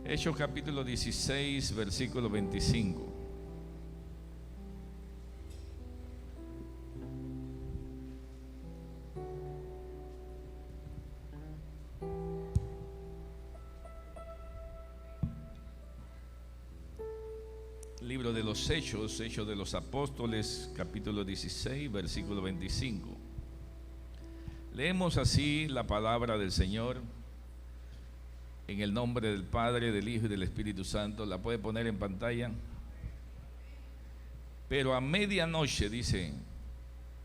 Hechos capítulo 16, versículo 25. Libro de los Hechos, Hechos de los Apóstoles, capítulo 16, versículo 25. Leemos así la palabra del Señor en el nombre del Padre, del Hijo y del Espíritu Santo. ¿La puede poner en pantalla? Pero a medianoche, dice,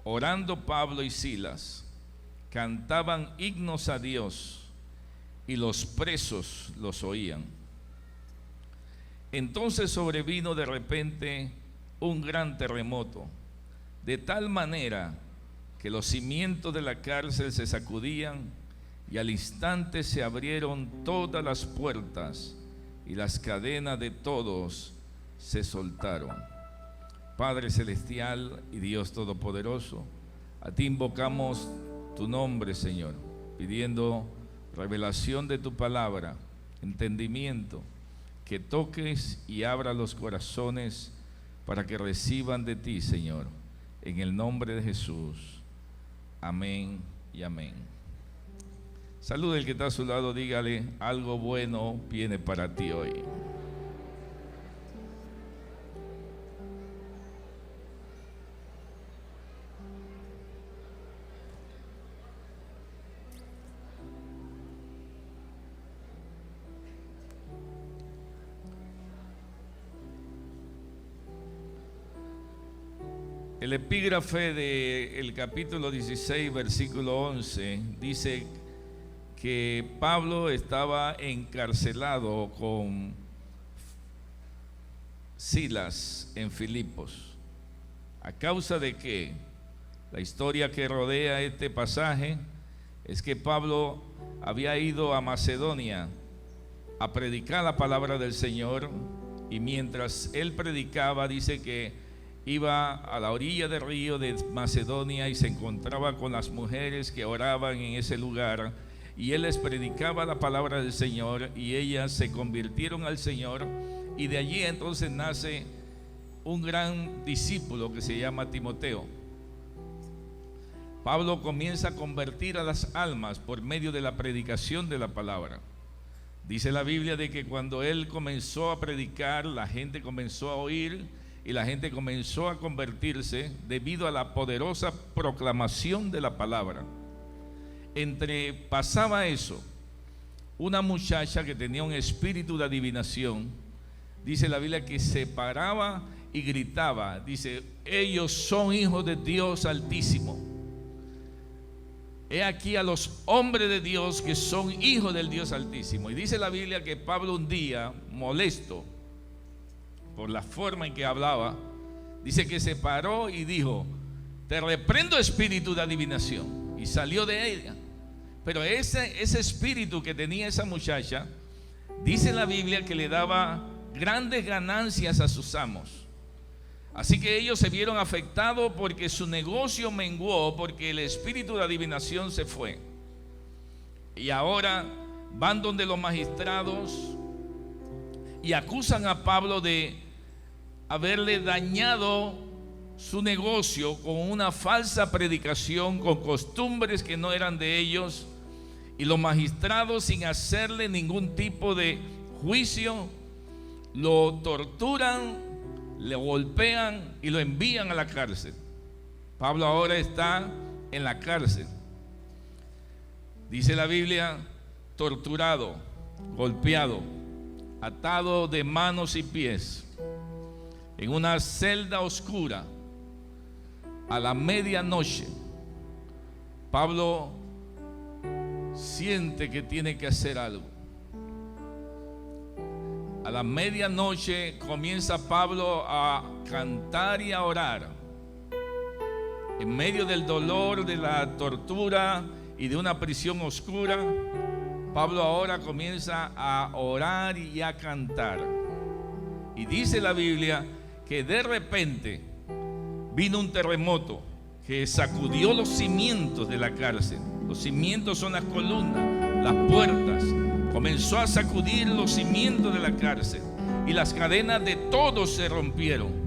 orando Pablo y Silas, cantaban himnos a Dios y los presos los oían. Entonces sobrevino de repente un gran terremoto, de tal manera que los cimientos de la cárcel se sacudían y al instante se abrieron todas las puertas y las cadenas de todos se soltaron. Padre celestial y Dios todopoderoso, a ti invocamos tu nombre, Señor, pidiendo revelación de tu palabra, entendimiento, que toques y abra los corazones para que reciban de ti, Señor, en el nombre de Jesús. Amén y amén. Saluda al que está a su lado, dígale: algo bueno viene para ti hoy. El epígrafe del capítulo 16, versículo 11, dice que Pablo estaba encarcelado con Silas en Filipos. ¿A causa de qué? La historia que rodea este pasaje es que Pablo había ido a Macedonia a predicar la palabra del Señor, y mientras él predicaba, dice que iba a la orilla del río de Macedonia y se encontraba con las mujeres que oraban en ese lugar, y él les predicaba la palabra del Señor y ellas se convirtieron al Señor, y de allí entonces nace un gran discípulo que se llama Timoteo. Pablo comienza a convertir a las almas por medio de la predicación de la palabra. Dice la Biblia de que cuando él comenzó a predicar, la gente comenzó a oír y la gente comenzó a convertirse debido a la poderosa proclamación de la palabra. Pasaba eso, una muchacha que tenía un espíritu de adivinación, dice la Biblia que se paraba y gritaba, dice: ellos son hijos de Dios Altísimo. He aquí a los hombres de Dios que son hijos del Dios Altísimo. Y dice la Biblia que Pablo un día, molesto por la forma en que hablaba, dice que se paró y dijo: te reprendo, espíritu de adivinación, y salió de ella. Pero ese espíritu que tenía esa muchacha, dice la Biblia que le daba grandes ganancias a sus amos. Así que ellos se vieron afectados porque su negocio menguó, porque el espíritu de adivinación se fue. Y ahora van donde los magistrados y acusan a Pablo de haberle dañado su negocio con una falsa predicación, con costumbres que no eran de ellos. Y los magistrados, sin hacerle ningún tipo de juicio, lo torturan, le golpean y lo envían a la cárcel. Pablo ahora está en la cárcel. Dice la Biblia: torturado, golpeado, atado de manos y pies, en una celda oscura, a la medianoche. Pablo siente que tiene que hacer algo. A la medianoche comienza Pablo a cantar y a orar. En medio del dolor, de la tortura y de una prisión oscura, Pablo ahora comienza a orar y a cantar. Y dice la Biblia que de repente vino un terremoto que sacudió los cimientos de la cárcel. Los cimientos son las columnas, las puertas, comenzó a sacudir los cimientos de la cárcel y las cadenas de todos se rompieron.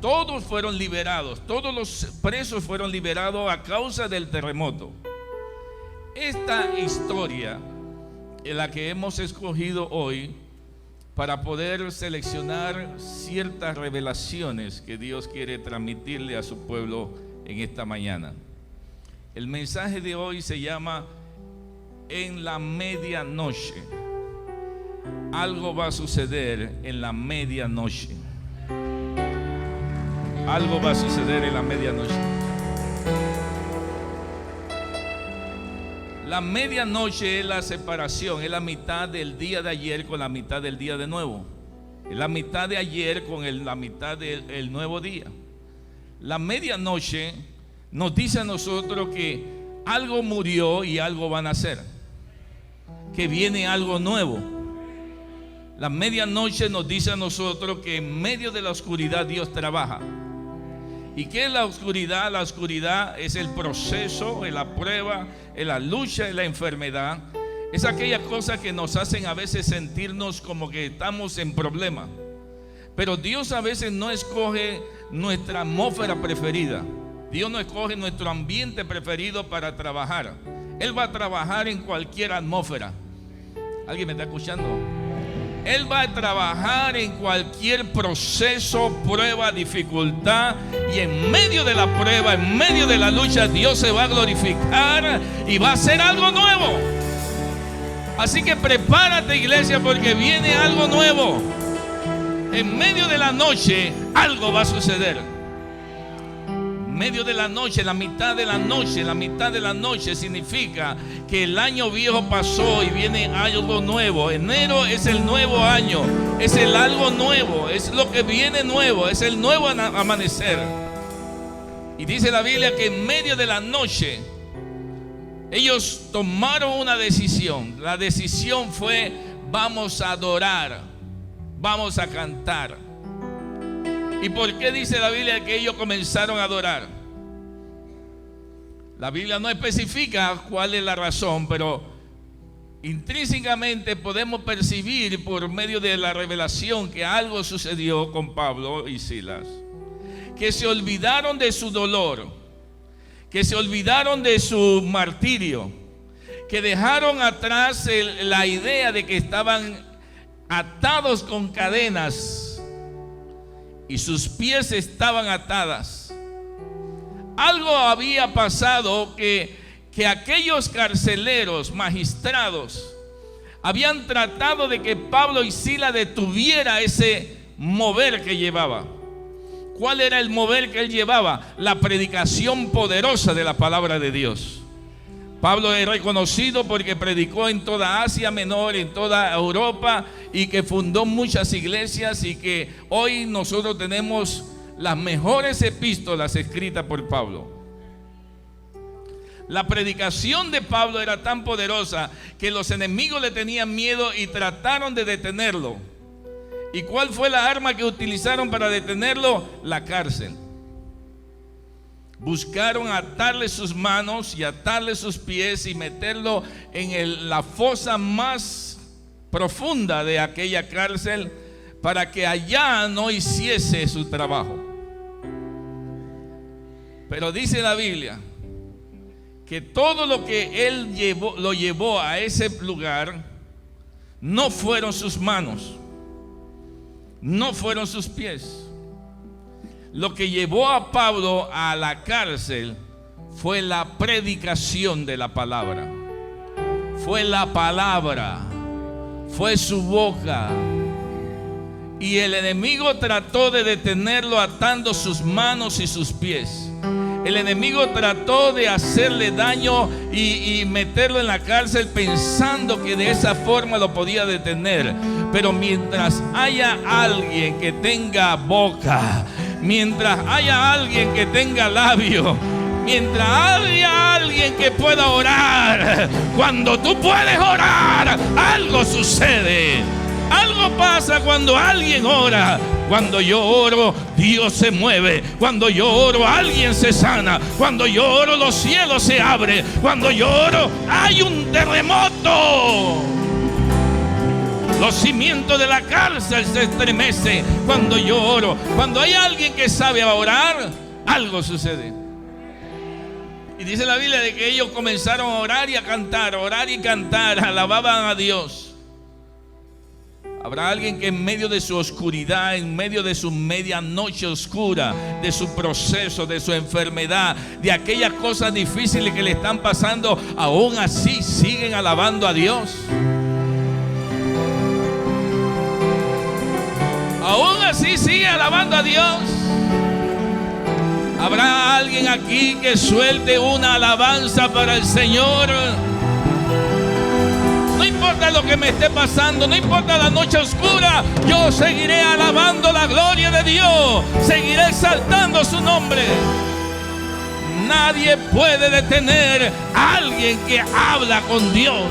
Todos fueron liberados, todos los presos fueron liberados a causa del terremoto. Esta historia es la que hemos escogido hoy para poder seleccionar ciertas revelaciones que Dios quiere transmitirle a su pueblo en esta mañana. El mensaje de hoy se llama En la medianoche. Algo va a suceder en la medianoche. Algo va a suceder en la medianoche. La medianoche es la separación, es la mitad del día de ayer con la mitad del día de nuevo. Es la mitad de ayer con la mitad del nuevo día. La medianoche nos dice a nosotros que algo murió y algo va a nacer, que viene algo nuevo. La medianoche nos dice a nosotros que en medio de la oscuridad Dios trabaja. ¿Y qué es la oscuridad? La oscuridad es el proceso, es la prueba, es la lucha, es la enfermedad. Es aquellas cosas que nos hacen a veces sentirnos como que estamos en problemas. Pero Dios a veces no escoge nuestra atmósfera preferida. Dios no escoge nuestro ambiente preferido para trabajar. Él va a trabajar en cualquier atmósfera. ¿Alguien me está escuchando? Él va a trabajar en cualquier proceso, prueba, dificultad. Y en medio de la prueba, en medio de la lucha, Dios se va a glorificar y va a hacer algo nuevo. Así que prepárate, iglesia, porque viene algo nuevo. En medio de la noche, algo va a suceder. Medio de la noche, la mitad de la noche. La mitad de la noche significa que el año viejo pasó y viene algo nuevo. Enero es el nuevo año, es el algo nuevo, es lo que viene nuevo, es el nuevo amanecer. Y dice la Biblia que en medio de la noche ellos tomaron una decisión. La decisión fue: vamos a adorar, vamos a cantar. ¿Y por qué dice la Biblia que ellos comenzaron a adorar? La Biblia no especifica cuál es la razón, pero intrínsecamente podemos percibir por medio de la revelación que algo sucedió con Pablo y Silas. Que se olvidaron de su dolor, que se olvidaron de su martirio, que dejaron atrás la idea de que estaban atados con cadenas y sus pies estaban atadas. Algo había pasado que aquellos carceleros, magistrados, habían tratado de que Pablo y Silas detuviera ese mover que llevaba. ¿Cuál era el mover que él llevaba? La predicación poderosa de la palabra de Dios. Pablo es reconocido porque predicó en toda Asia Menor, en toda Europa, y que fundó muchas iglesias, y que hoy nosotros tenemos las mejores epístolas escritas por Pablo. La predicación de Pablo era tan poderosa que los enemigos le tenían miedo y trataron de detenerlo. ¿Y cuál fue la arma que utilizaron para detenerlo? La cárcel. Buscaron atarle sus manos y atarle sus pies y meterlo en la fosa más profunda de aquella cárcel, para que allá no hiciese su trabajo. Pero dice la Biblia que todo lo que él lo llevó a ese lugar no fueron sus manos, no fueron sus pies. Lo que llevó a Pablo a la cárcel fue la predicación de la palabra. Fue la palabra, fue su boca. Y el enemigo trató de detenerlo atando sus manos y sus pies. El enemigo trató de hacerle daño y meterlo en la cárcel, pensando que de esa forma lo podía detener. Pero mientras haya alguien que tenga boca, mientras haya alguien que tenga labio, mientras haya alguien que pueda orar, cuando tú puedes orar, algo sucede. Algo pasa cuando alguien ora. Cuando yo oro, Dios se mueve. Cuando yo oro, alguien se sana. Cuando yo oro, los cielos se abren. Cuando yo oro, hay un terremoto. Los cimientos de la cárcel se estremecen cuando yo oro. Cuando hay alguien que sabe orar, algo sucede. Y dice la Biblia de que ellos comenzaron a orar y a cantar, orar y cantar, alababan a Dios. Habrá alguien que en medio de su oscuridad, en medio de su medianoche oscura, de su proceso, de su enfermedad, de aquellas cosas difíciles que le están pasando, aún así siguen alabando a Dios. Aún así sigue alabando a Dios. Habrá alguien aquí que suelte una alabanza para el Señor. No importa lo que me esté pasando, no importa la noche oscura, yo seguiré alabando la gloria de Dios, seguiré exaltando su nombre. Nadie puede detener a alguien que habla con Dios.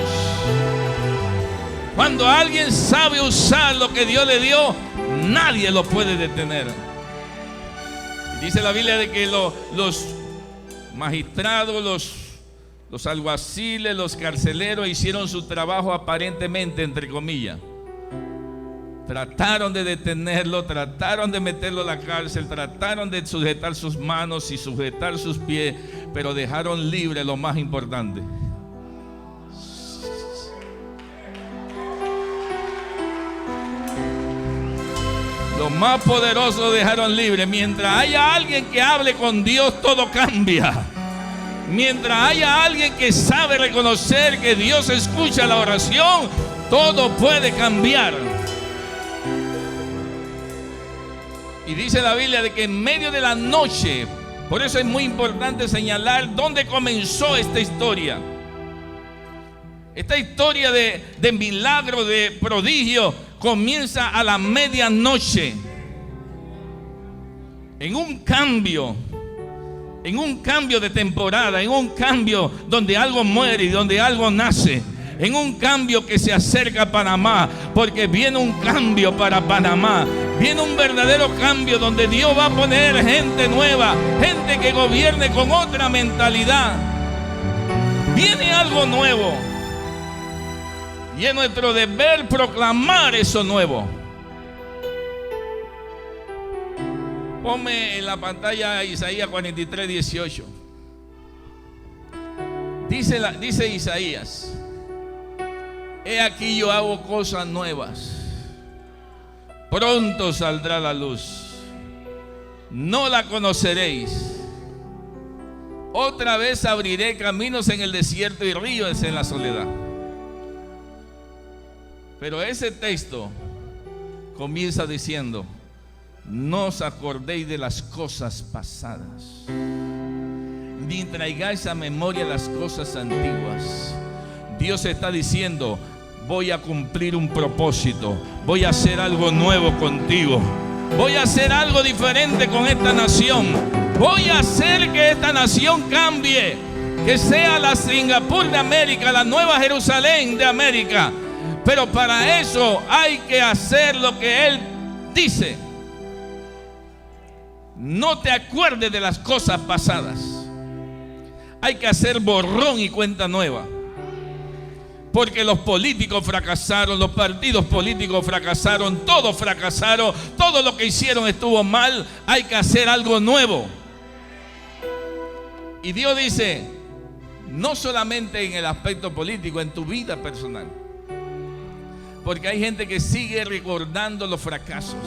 Cuando alguien sabe usar lo que Dios le dio, nadie lo puede detener. Dice la Biblia de que los magistrados, los alguaciles, los carceleros hicieron su trabajo aparentemente, entre comillas. Trataron de detenerlo, trataron de meterlo a la cárcel, trataron de sujetar sus manos y sujetar sus pies, pero dejaron libre lo más importante. Lo más poderoso dejaron libre. Mientras haya alguien que hable con Dios, todo cambia. Mientras haya alguien que sabe reconocer que Dios escucha la oración, todo puede cambiar. Y dice la Biblia de que en medio de la noche, por eso es muy importante señalar dónde comenzó esta historia. Esta historia de milagro, de prodigio, comienza a la medianoche. En un cambio de temporada, en un cambio donde algo muere y donde algo nace, en un cambio que se acerca a Panamá, porque viene un cambio para Panamá, viene un verdadero cambio donde Dios va a poner gente nueva, gente que gobierne con otra mentalidad. Viene algo nuevo y es nuestro deber proclamar eso nuevo. Ponme en la pantalla Isaías 43:18. Dice Isaías: he aquí yo hago cosas nuevas, pronto saldrá la luz, no la conoceréis. Otra vez abriré caminos en el desierto y ríos en la soledad. Pero ese texto comienza diciendo: no os acordéis de las cosas pasadas, ni traigáis a memoria las cosas antiguas. Dios está diciendo: voy a cumplir un propósito, voy a hacer algo nuevo contigo, voy a hacer algo diferente con esta nación, voy a hacer que esta nación cambie, que sea la Singapur de América, la Nueva Jerusalén de América. Pero para eso hay que hacer lo que Él dice. No te acuerdes de las cosas pasadas. Hay que hacer borrón y cuenta nueva. Porque los políticos fracasaron, los partidos políticos fracasaron, todos fracasaron, todo lo que hicieron estuvo mal. Hay que hacer algo nuevo. Y Dios dice, no solamente en el aspecto político, en tu vida personal. Porque hay gente que sigue recordando los fracasos,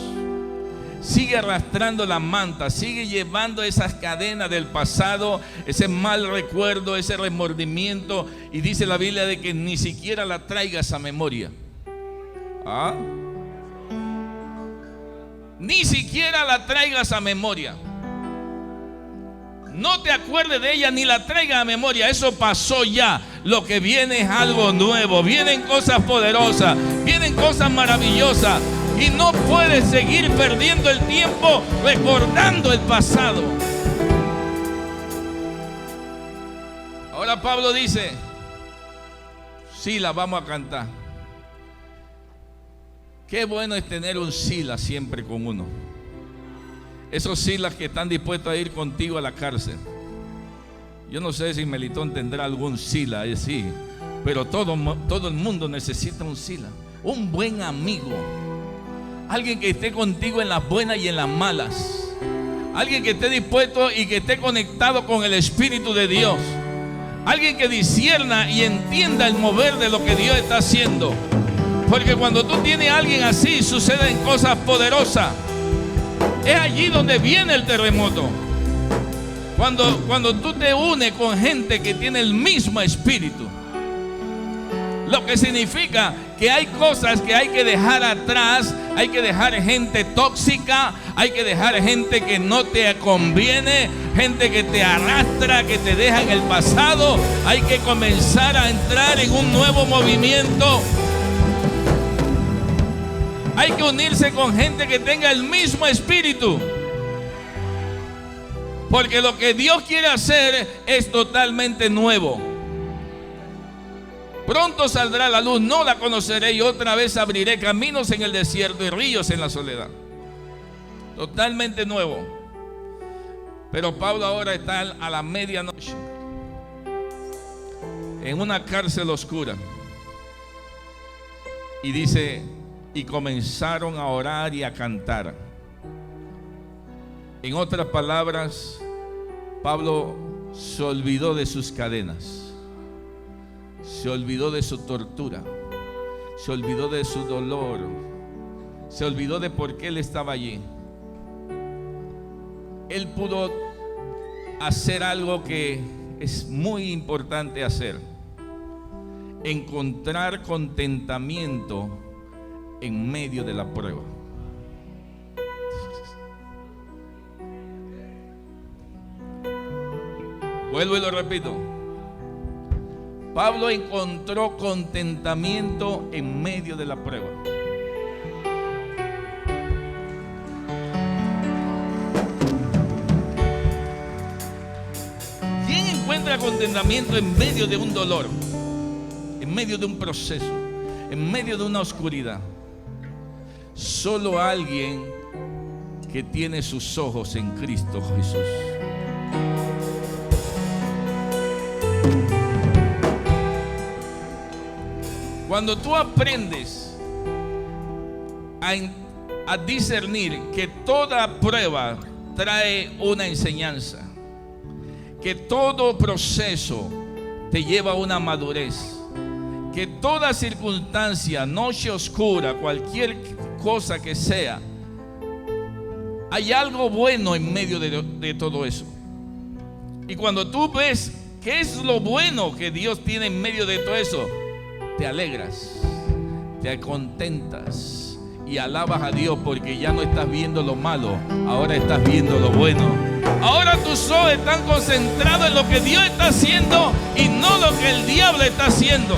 sigue arrastrando la manta, sigue llevando esas cadenas del pasado, ese mal recuerdo, ese remordimiento. Y dice la Biblia de que ni siquiera la traigas a memoria. ¿Ah? Ni siquiera la traigas a memoria. No te acuerdes de ella ni la traigas a memoria. Eso pasó ya. Lo que viene es algo nuevo. Vienen cosas poderosas, vienen cosas maravillosas. Y no puedes seguir perdiendo el tiempo recordando el pasado. Ahora Pablo dice, sí, la vamos a cantar. Qué bueno es tener un Sila siempre con uno. Esos Silas que están dispuestos a ir contigo a la cárcel. Yo no sé si Melitón tendrá algún Sila así, pero todo el mundo necesita un Sila. un buen amigo, alguien que esté contigo en las buenas y en las malas, alguien que esté dispuesto y que esté conectado con el Espíritu de Dios, alguien que discierna y entienda el mover de lo que Dios está haciendo. Porque cuando tú tienes a alguien así, suceden cosas poderosas. Es allí donde viene el terremoto. Cuando tú te unes con gente que tiene el mismo espíritu. Lo que significa que hay cosas que hay que dejar atrás. Hay que dejar gente tóxica. Hay que dejar gente que no te conviene. Gente que te arrastra, que te deja en el pasado. Hay que comenzar a entrar en un nuevo movimiento. Hay que unirse con gente que tenga el mismo espíritu. Porque lo que Dios quiere hacer es totalmente nuevo. Pronto saldrá la luz, no la conoceré, y otra vez abriré caminos en el desierto y ríos en la soledad. Totalmente nuevo. Pero Pablo ahora está a la medianoche en una cárcel oscura. Y dice: y comenzaron a orar y a cantar. En otras palabras, Pablo se olvidó de sus cadenas, se olvidó de su tortura, se olvidó de su dolor, se olvidó de por qué él estaba allí. Él pudo hacer algo que es muy importante hacer: encontrar contentamiento en medio de la prueba. Vuelvo y lo repito. Pablo encontró contentamiento en medio de la prueba. ¿Quién encuentra contentamiento en medio de un dolor? En medio de un proceso, en medio de una oscuridad. Solo alguien que tiene sus ojos en Cristo Jesús. Cuando tú aprendes a discernir que toda prueba trae una enseñanza, que todo proceso te lleva a una madurez, que toda circunstancia, noche oscura, cualquier cosa que sea, hay algo bueno en medio de todo eso. Y cuando tú ves qué es lo bueno que Dios tiene en medio de todo eso, te alegras, te contentas y alabas a Dios, porque ya no estás viendo lo malo, ahora estás viendo lo bueno. Ahora tus ojos están concentrados en lo que Dios está haciendo y no lo que el diablo está haciendo.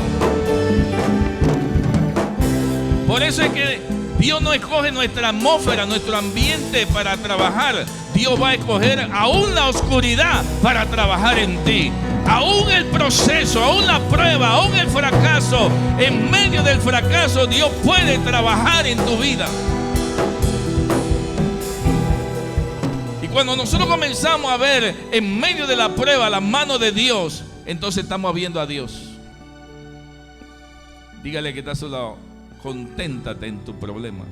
Por eso es que Dios no escoge nuestra atmósfera, nuestro ambiente para trabajar. Dios va a escoger aún la oscuridad para trabajar en ti. Aún el proceso, aún la prueba, aún el fracaso. En medio del fracaso, Dios puede trabajar en tu vida. Y cuando nosotros comenzamos a ver en medio de la prueba la mano de Dios, entonces estamos viendo a Dios. Dígale que está a su lado: conténtate en tu problema.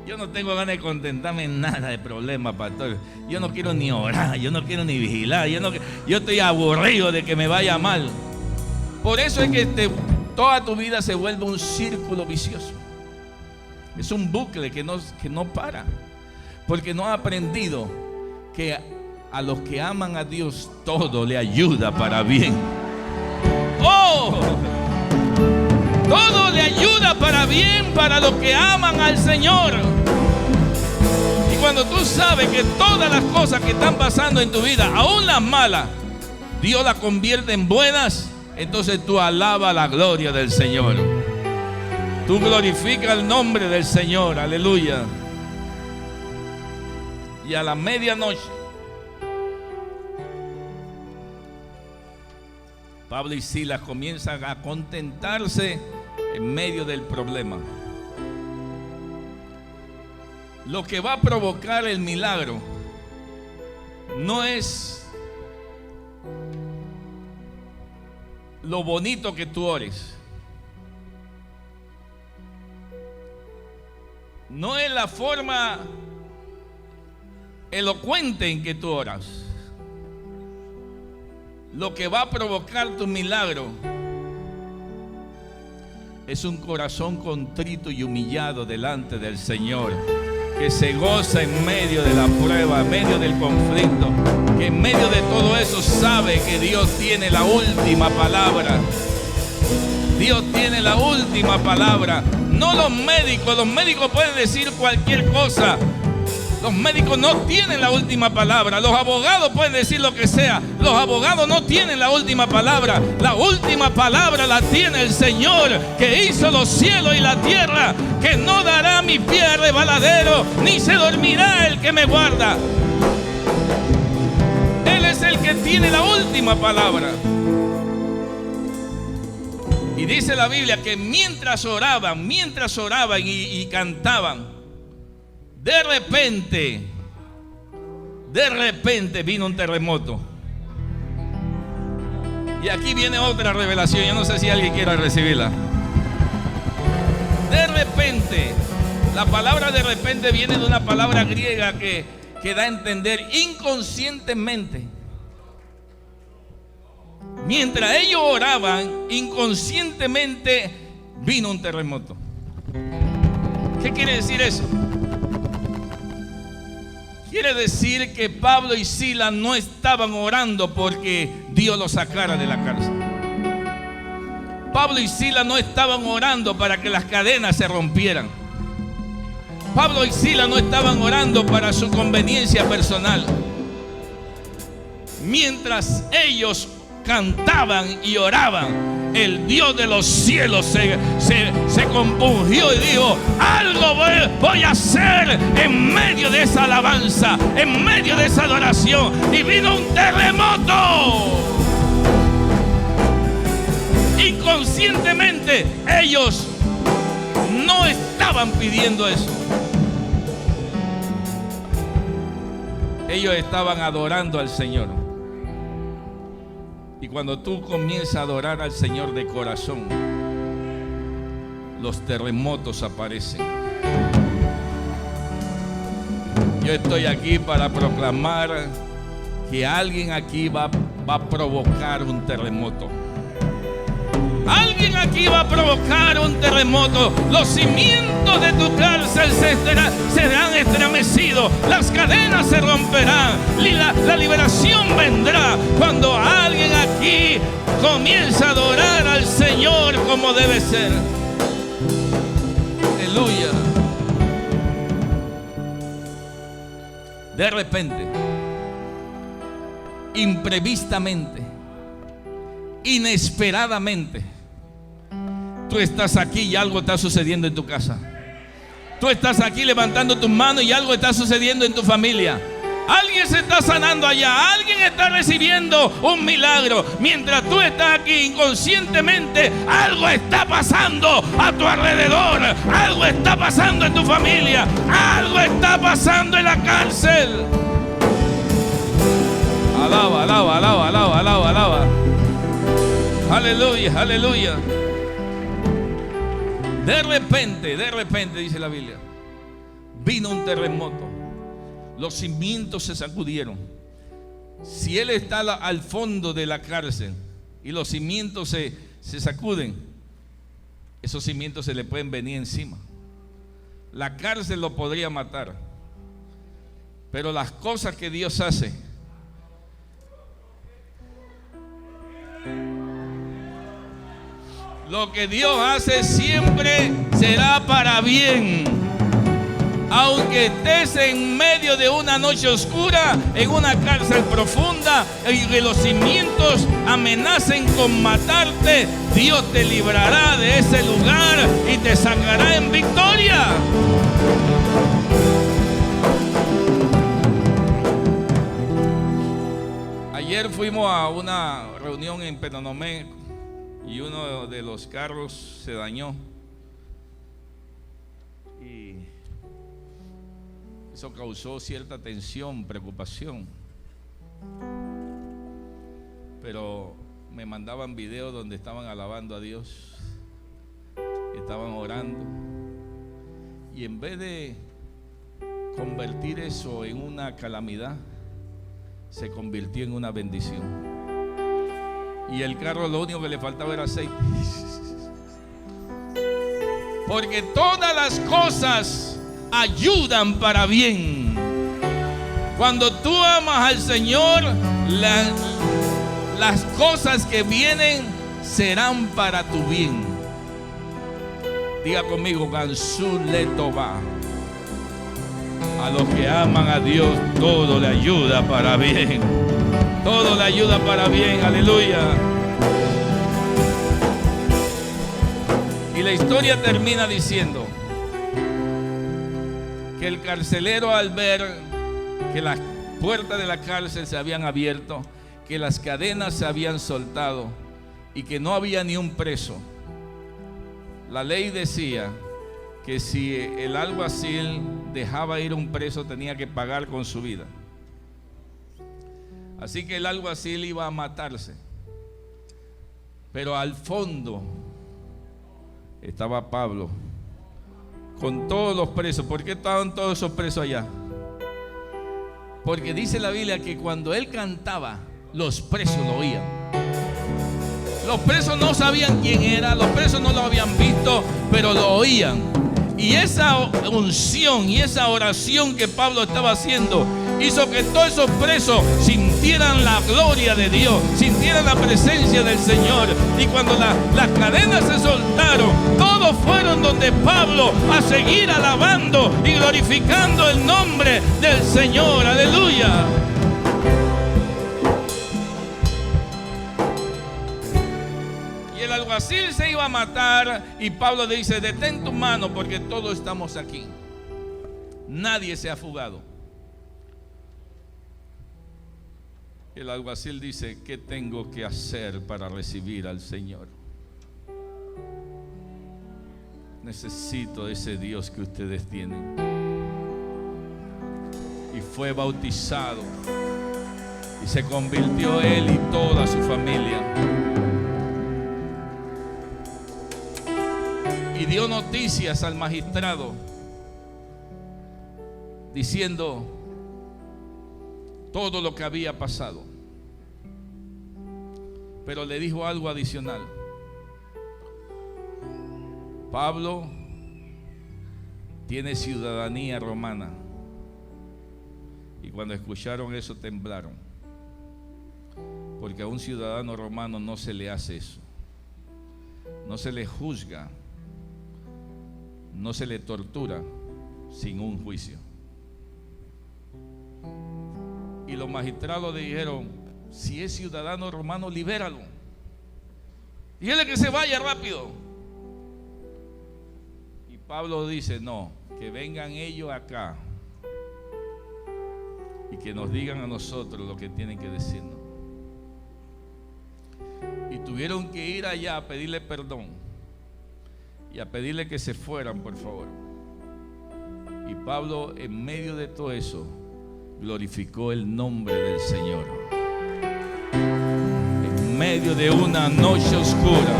Yo no tengo ganas de contentarme en nada de problema, pastor. Yo no quiero ni orar, yo no quiero ni vigilar. Yo estoy aburrido de que me vaya mal. Por eso es que toda tu vida se vuelve un círculo vicioso. Es un bucle que no para. Porque no ha aprendido que a los que aman a Dios todo le ayuda para bien. ¡Oh! Todo le ayuda para bien para los que aman al Señor. Y cuando tú sabes que todas las cosas que están pasando en tu vida, aún las malas, Dios las convierte en buenas, entonces tú alabas la gloria del Señor. Tú glorificas el nombre del Señor. Aleluya. Y a la medianoche, Pablo y Silas comienzan a contentarse en medio del problema. Lo que va a provocar el milagro no es lo bonito que tú ores. No es la forma elocuente en que tú oras. Lo que va a provocar tu milagro es un corazón contrito y humillado delante del Señor, que se goza en medio de la prueba, en medio del conflicto, que en medio de todo eso sabe que Dios tiene la última palabra. Dios tiene la última palabra. No los médicos pueden decir cualquier cosa. Los médicos no tienen la última palabra. Los abogados pueden decir lo que sea. Los abogados no tienen la última palabra. La última palabra la tiene el Señor, que hizo los cielos y la tierra, que no dará mi pie a resbaladero, ni se dormirá el que me guarda. Él es el que tiene la última palabra. Y dice la Biblia que mientras oraban y cantaban, de repente vino un terremoto. Y aquí viene otra revelación. Yo no sé si alguien quiera recibirla. De repente, la palabra de repente viene de una palabra griega que da a entender inconscientemente. Mientras ellos oraban, inconscientemente vino un terremoto. ¿Qué quiere decir eso? Quiere decir que Pablo y Silas no estaban orando porque Dios los sacara de la cárcel. Pablo y Silas no estaban orando para que las cadenas se rompieran. Pablo y Silas no estaban orando para su conveniencia personal. Mientras ellos cantaban y oraban, el Dios de los cielos se compungió y dijo: algo voy a hacer en medio de esa alabanza, en medio de esa adoración. Y vino un terremoto. Inconscientemente ellos no estaban pidiendo eso. Ellos estaban adorando al Señor. Y cuando tú comienzas a adorar al Señor de corazón, los terremotos aparecen. Yo estoy aquí para proclamar que alguien aquí va a provocar un terremoto. Alguien aquí va a provocar un terremoto. Los cimientos de tu cárcel serán estremecidos. Las cadenas se romperán. La liberación vendrá cuando alguien aquí comienza a adorar al Señor como debe ser. Aleluya. De repente, imprevistamente, inesperadamente, tú estás aquí y algo está sucediendo en tu casa. Tú estás aquí levantando tus manos y algo está sucediendo en tu familia. Alguien se está sanando allá. Alguien está recibiendo un milagro. Mientras tú estás aquí inconscientemente, algo está pasando a tu alrededor. Algo está pasando en tu familia. Algo está pasando en la cárcel. Alaba, alaba, alaba, alaba, alaba, alaba. Aleluya, aleluya. De repente, dice la Biblia, vino un terremoto. Los cimientos se sacudieron. Si él está al fondo de la cárcel y los cimientos se sacuden, esos cimientos se le pueden venir encima. La cárcel lo podría matar. Pero las cosas que Dios hace, lo que Dios hace siempre será para bien. Aunque estés en medio de una noche oscura, en una cárcel profunda, y que los cimientos amenacen con matarte, Dios te librará de ese lugar y te sacará en victoria. Ayer fuimos a una reunión en Penonomé y uno de los carros se dañó. Y eso causó cierta tensión, preocupación. Pero me mandaban videos donde estaban alabando a Dios, estaban orando, y en vez de convertir eso en una calamidad, se convirtió en una bendición. Y el carro lo único que le faltaba era aceite. Porque todas las cosas ayudan para bien. Cuando tú amas al Señor, las cosas que vienen serán para tu bien. Diga conmigo, Gansuletová. A los que aman a Dios, todo le ayuda para bien. Todo le ayuda para bien, aleluya. Y la historia termina diciendo que el carcelero, al ver que las puertas de la cárcel se habían abierto, que las cadenas se habían soltado y que no había ni un preso, la ley decía que si el alguacil dejaba ir un preso tenía que pagar con su vida. Así que el alguacil iba a matarse. Pero al fondo estaba Pablo con todos los presos. ¿Por qué estaban todos esos presos allá? Porque dice la Biblia que cuando él cantaba, los presos lo oían. Los presos no sabían quién era, los presos no lo habían visto, pero lo oían. Y esa unción y esa oración que Pablo estaba haciendo hizo que todos esos presos sintieran la gloria de Dios, sintieran la presencia del Señor. Y cuando las cadenas se soltaron, todos fueron donde Pablo a seguir alabando y glorificando el nombre del Señor. Aleluya. El alguacil se iba a matar y Pablo le dice: detén tu mano porque todos estamos aquí, nadie se ha fugado. El alguacil dice: ¿qué tengo que hacer para recibir al Señor? Necesito ese Dios que ustedes tienen. Y fue bautizado y se convirtió él y toda su familia. Y dio noticias al magistrado diciendo todo lo que había pasado. Pero le dijo algo adicional: Pablo tiene ciudadanía romana. Y cuando escucharon eso temblaron, porque a un ciudadano romano no se le hace eso, no se le juzga, no se le tortura sin un juicio. Y los magistrados le dijeron: si es ciudadano romano, libéralo, dígale que se vaya rápido. Y Pablo dice: no, que vengan ellos acá y que nos digan a nosotros lo que tienen que decirnos. Y tuvieron que ir allá a pedirle perdón y a pedirle que se fueran, por favor. Y Pablo, en medio de todo eso, glorificó el nombre del Señor. En medio de una noche oscura,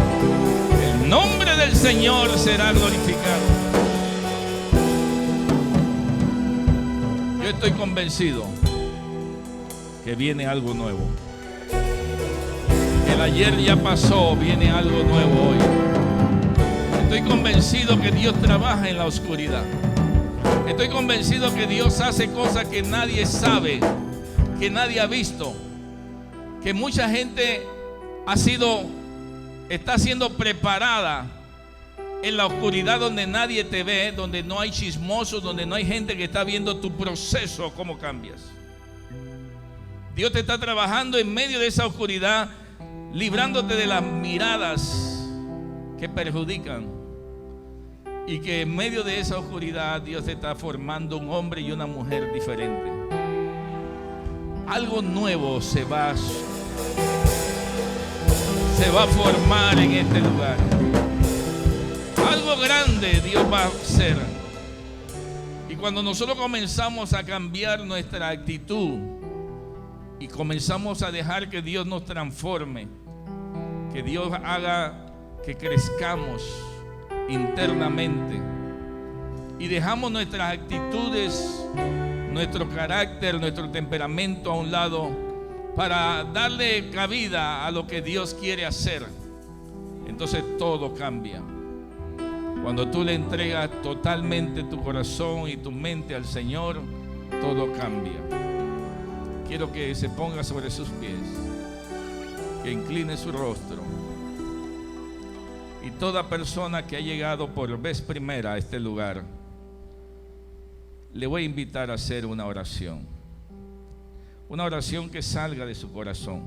el nombre del Señor será glorificado. Yo estoy convencido que viene algo nuevo. El ayer ya pasó, viene algo nuevo hoy. Estoy convencido que Dios trabaja en la oscuridad. Estoy convencido que Dios hace cosas que nadie sabe, que nadie ha visto, que mucha gente está siendo preparada en la oscuridad donde nadie te ve, donde no hay chismosos, donde no hay gente que está viendo tu proceso, cómo cambias. Dios te está trabajando en medio de esa oscuridad, librándote de las miradas que perjudican. Y que en medio de esa oscuridad Dios te está formando un hombre y una mujer diferente. Algo nuevo se va a formar en este lugar. Algo grande Dios va a hacer. Y cuando nosotros comenzamos a cambiar nuestra actitud y comenzamos a dejar que Dios nos transforme, que Dios haga que crezcamos internamente y dejamos nuestras actitudes, nuestro carácter, nuestro temperamento a un lado para darle cabida a lo que Dios quiere hacer, entonces todo cambia. Cuando tú le entregas totalmente tu corazón y tu mente al Señor, todo cambia. Quiero que se ponga sobre sus pies, que incline su rostro. Y toda persona que ha llegado por vez primera a este lugar, le voy a invitar a hacer una oración. Una oración que salga de su corazón.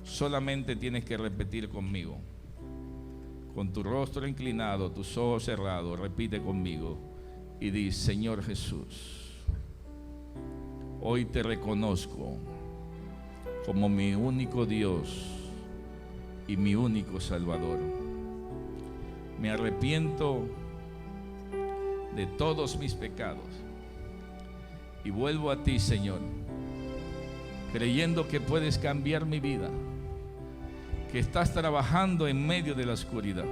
Solamente tienes que repetir conmigo. Con tu rostro inclinado, tus ojos cerrados, repite conmigo y di: Señor Jesús, hoy te reconozco como mi único Dios y mi único Salvador. Me arrepiento de todos mis pecados y vuelvo a ti, Señor, creyendo que puedes cambiar mi vida, que estás trabajando en medio de la oscuridad,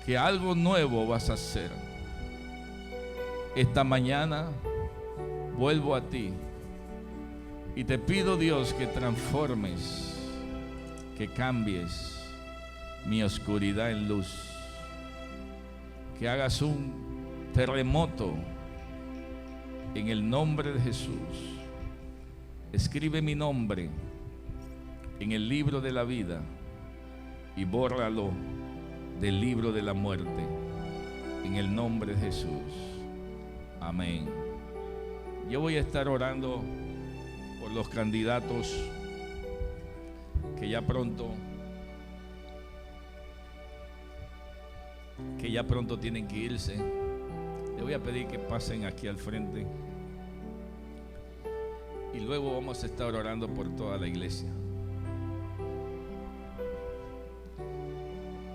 que algo nuevo vas a hacer. Esta mañana vuelvo a ti y te pido, Dios, que transformes, que cambies mi oscuridad en luz, que hagas un terremoto en el nombre de Jesús. Escribe mi nombre en el libro de la vida y bórralo del libro de la muerte, en el nombre de Jesús. Amén. Yo voy a estar orando por los candidatos que ya pronto tienen que irse. Le voy a pedir que pasen aquí al frente y luego vamos a estar orando por toda la iglesia.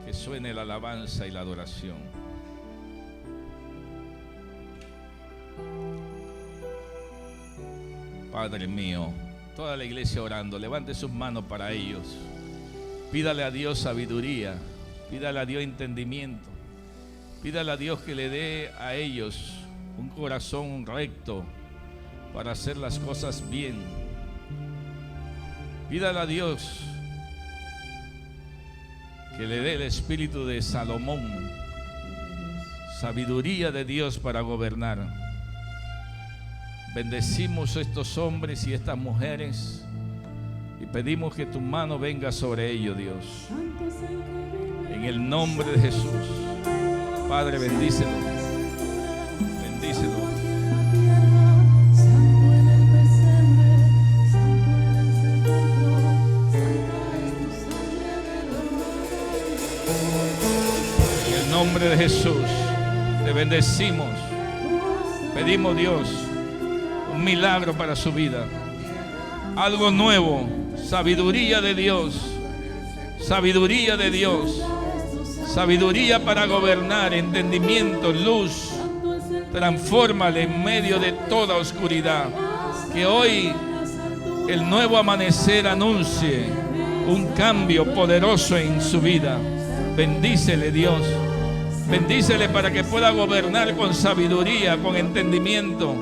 Que suene la alabanza y la adoración. Padre mío, toda la iglesia orando, levante sus manos para ellos. Pídale a Dios sabiduría, pídale a Dios entendimiento, pídale a Dios que le dé a ellos un corazón recto para hacer las cosas bien. Pídale a Dios que le dé el espíritu de Salomón, sabiduría de Dios para gobernar. Bendecimos a estos hombres y estas mujeres y pedimos que tu mano venga sobre ellos, Dios, en el nombre de Jesús. Padre, bendícelo, bendícelo. En el nombre de Jesús te bendecimos. Pedimos, Dios, un milagro para su vida, algo nuevo, sabiduría de Dios, sabiduría de Dios, sabiduría para gobernar, entendimiento, luz. Transfórmale en medio de toda oscuridad. Que hoy el nuevo amanecer anuncie un cambio poderoso en su vida. Bendícele, Dios. Bendícele para que pueda gobernar con sabiduría, con entendimiento,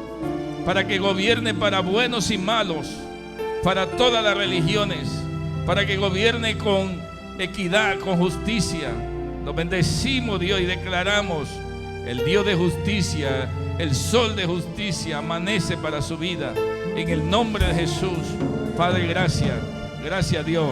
para que gobierne para buenos y malos, para todas las religiones, para que gobierne con equidad, con justicia. Nos bendecimos, Dios, y declaramos: el Dios de justicia, el sol de justicia amanece para su vida, en el nombre de Jesús. Padre, gracias, gracias, Dios,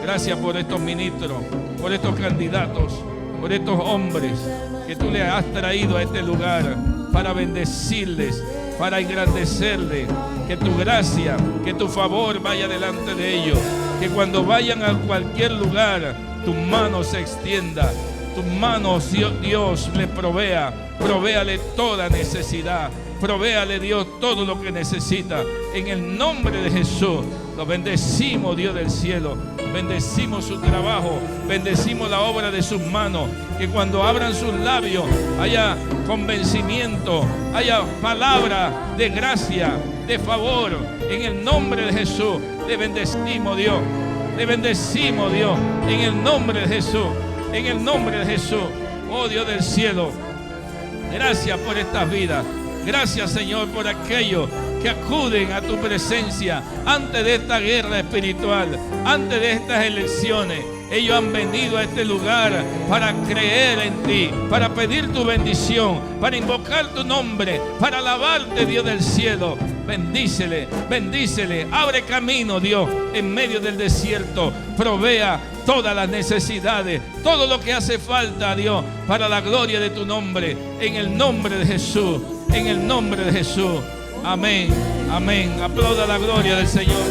gracias por estos ministros, por estos candidatos, por estos hombres que tú le has traído a este lugar para bendecirles, para engrandecerles. Que tu gracia, que tu favor vaya delante de ellos, que cuando vayan a cualquier lugar tu mano se extienda, tu mano, Dios, le provéale toda necesidad, provéale, Dios, todo lo que necesita, en el nombre de Jesús. Los bendecimos, Dios del cielo, bendecimos su trabajo, bendecimos la obra de sus manos, que cuando abran sus labios haya convencimiento, haya palabra de gracia, de favor, en el nombre de Jesús. Te bendecimos, Dios. Te bendecimos, Dios, en el nombre de Jesús. En el nombre de Jesús. Oh Dios del cielo, gracias por estas vidas. Gracias, Señor, por aquellos que acuden a tu presencia antes de esta guerra espiritual, antes de estas elecciones. Ellos han venido a este lugar para creer en ti, para pedir tu bendición, para invocar tu nombre, para alabarte, Dios del cielo. Bendícele, bendícele, abre camino, Dios, en medio del desierto. Provea todas las necesidades, todo lo que hace falta, Dios, para la gloria de tu nombre, en el nombre de Jesús, en el nombre de Jesús. Amén, amén. Aplauda la gloria del Señor.